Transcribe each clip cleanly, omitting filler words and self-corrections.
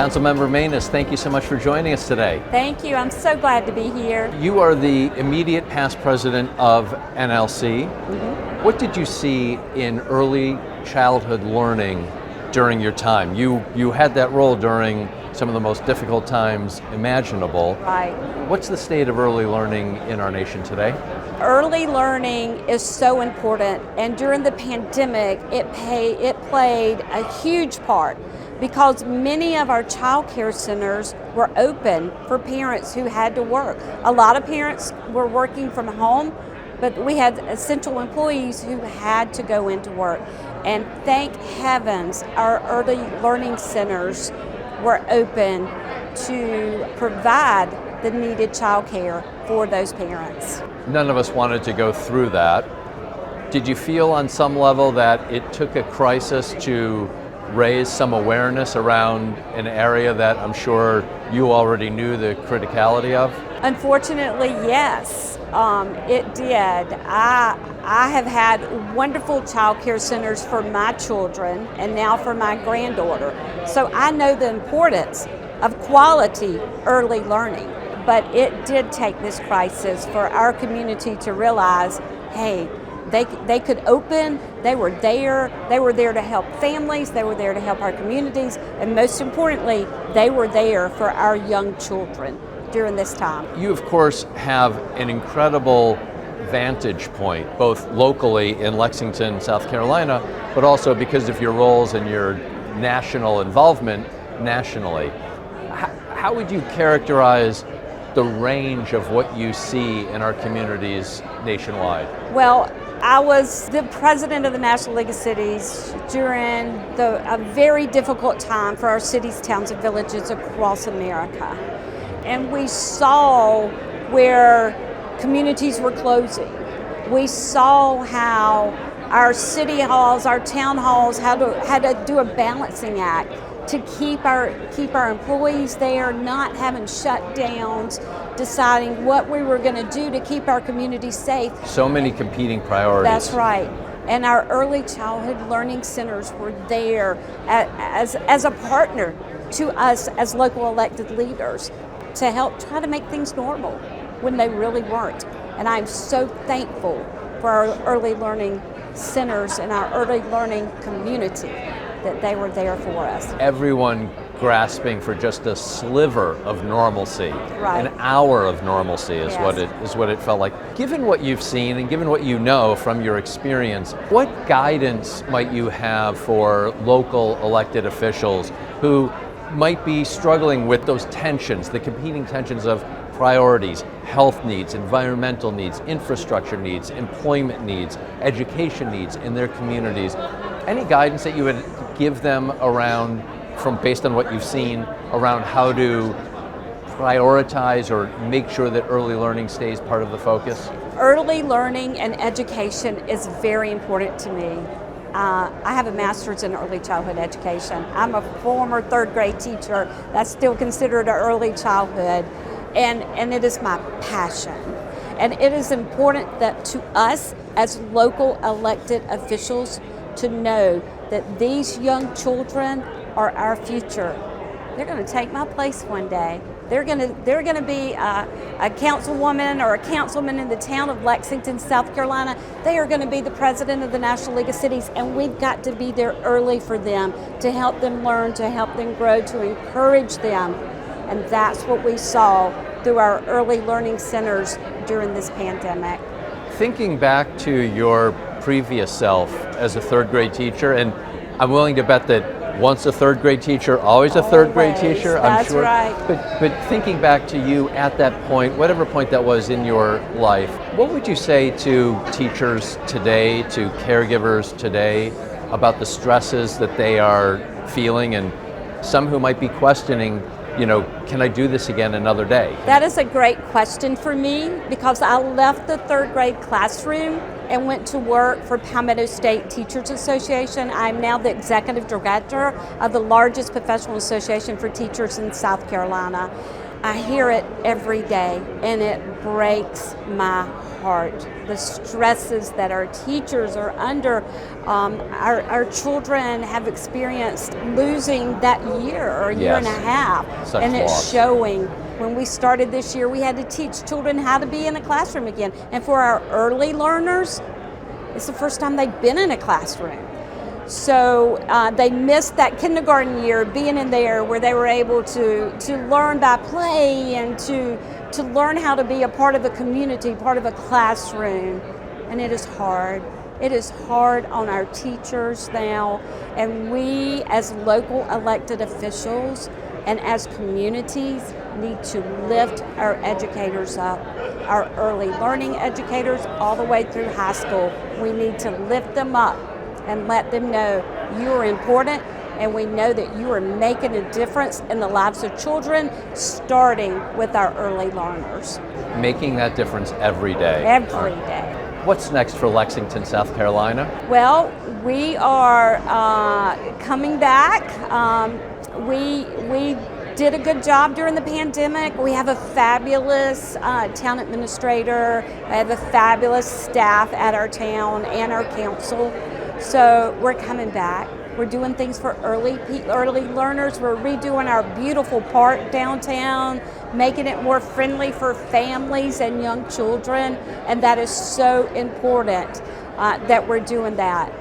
Councilmember Maness, thank you so much for joining us today. Thank you. I'm so glad to be here. You are the immediate past president of NLC. What did you see in early childhood learning during your time? You had that role during some of the most difficult times imaginable. Right. What's the state of early learning in our nation today? Early learning is so important, and during the pandemic, it played a huge part because many of our child care centers were open for parents who had to work. A lot of parents were working from home, but we had essential employees who had to go into work. And thank heavens our early learning centers were open to provide the needed child care for those parents. None of us wanted to go through that. Did you feel on some level that it took a crisis to raise some awareness around an area that I'm sure you already knew the criticality of? Unfortunately, yes, it did. I have had wonderful child care centers for my children and now for my granddaughter. So I know the importance of quality early learning. But it did take this crisis for our community to realize, hey, they could open, they were there to help families, they were there to help our communities, and most importantly, they were there for our young children during this time. You, of course, have an incredible vantage point, both locally in Lexington, South Carolina, but also because of your roles and your national involvement nationally. How would you characterize the range of what you see in our communities nationwide? Well, I was the president of the National League of Cities during a very difficult time for our cities, towns, and villages across America. And we saw where communities were closing. We saw how our city halls, our town halls had to do a balancing act to keep our employees there, not having shutdowns, deciding what we were going to do to keep our community safe. So many competing priorities. That's right. And our early childhood learning centers were there as a partner to us as local elected leaders to help try to make things normal when they really weren't. And I'm so thankful for our early learning centers and our early learning community that they were there for us. Everyone grasping for just a sliver of normalcy, right. An hour of normalcy is Yes. what it felt like. Given what you've seen and given what you know from your experience, what guidance might you have for local elected officials who might be struggling with those tensions, the competing tensions of priorities, health needs, environmental needs, infrastructure needs, employment needs, education needs in their communities? Any guidance that you would give them around, based on what you've seen, around how to prioritize or make sure that early learning stays part of the focus? Early learning and education is very important to me. I have a master's in early childhood education. I'm a former third grade teacher. That's still considered an early childhood, and it is my passion. And it is important that to us as local elected officials to know that these young children are our future. They're going to take my place one day. They're going to be a councilwoman or a councilman in the town of Lexington, South Carolina. They are going to be the president of the National League of Cities, and we've got to be there early for them to help them learn, to help them grow, to encourage them. And that's what we saw through our early learning centers during this pandemic. Thinking back to your previous self as a third grade teacher, and I'm willing to bet that once a third grade teacher, always a third grade teacher, I'm sure. That's right. But thinking back to you at that point, whatever point that was in your life, what would you say to teachers today, to caregivers today, about the stresses that they are feeling, and some who might be questioning, can I do this again another day? That is a great question for me, because I left the third grade classroom and went to work for Palmetto State Teachers Association. I'm now the executive director of the largest professional association for teachers in South Carolina. I hear it every day, and it breaks my heart. The stresses that our teachers are under, our children have experienced losing that year or a year and a half, Such and it's loss. showing. When we started this year, we had to teach children how to be in a classroom again, and for our early learners, it's the first time they've been in a classroom. So they missed that kindergarten year, being in there where they were able to learn by play and to learn how to be a part of a community, part of a classroom. And it is hard. It is hard on our teachers now. And we as local elected officials and as communities need to lift our educators up, our early learning educators all the way through high school. We need to lift them up and let them know you are important, and we know that you are making a difference in the lives of children, starting with our early learners. Making that difference every day. Every day. What's next for Lexington, South Carolina? Well, we are coming back. We did a good job during the pandemic. We have a fabulous town administrator. We have a fabulous staff at our town and our council. So we're coming back. We're doing things for early learners. We're redoing our beautiful park downtown, making it more friendly for families and young children, and that is so important that we're doing that.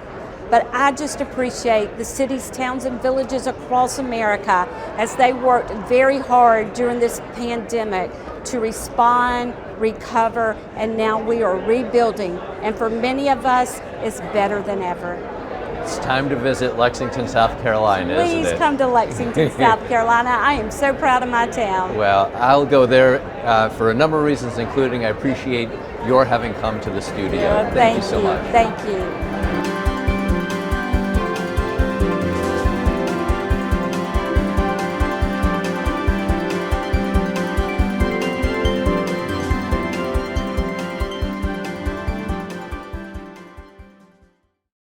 But I just appreciate the cities, towns, and villages across America as they worked very hard during this pandemic to respond, recover, and now we are rebuilding. And for many of us, it's better than ever. It's time to visit Lexington, South Carolina, isn't it? Please come to Lexington, South Carolina. I am so proud of my town. Well, I'll go there for a number of reasons, including I appreciate your having come to the studio. Thank you so much. Thank you.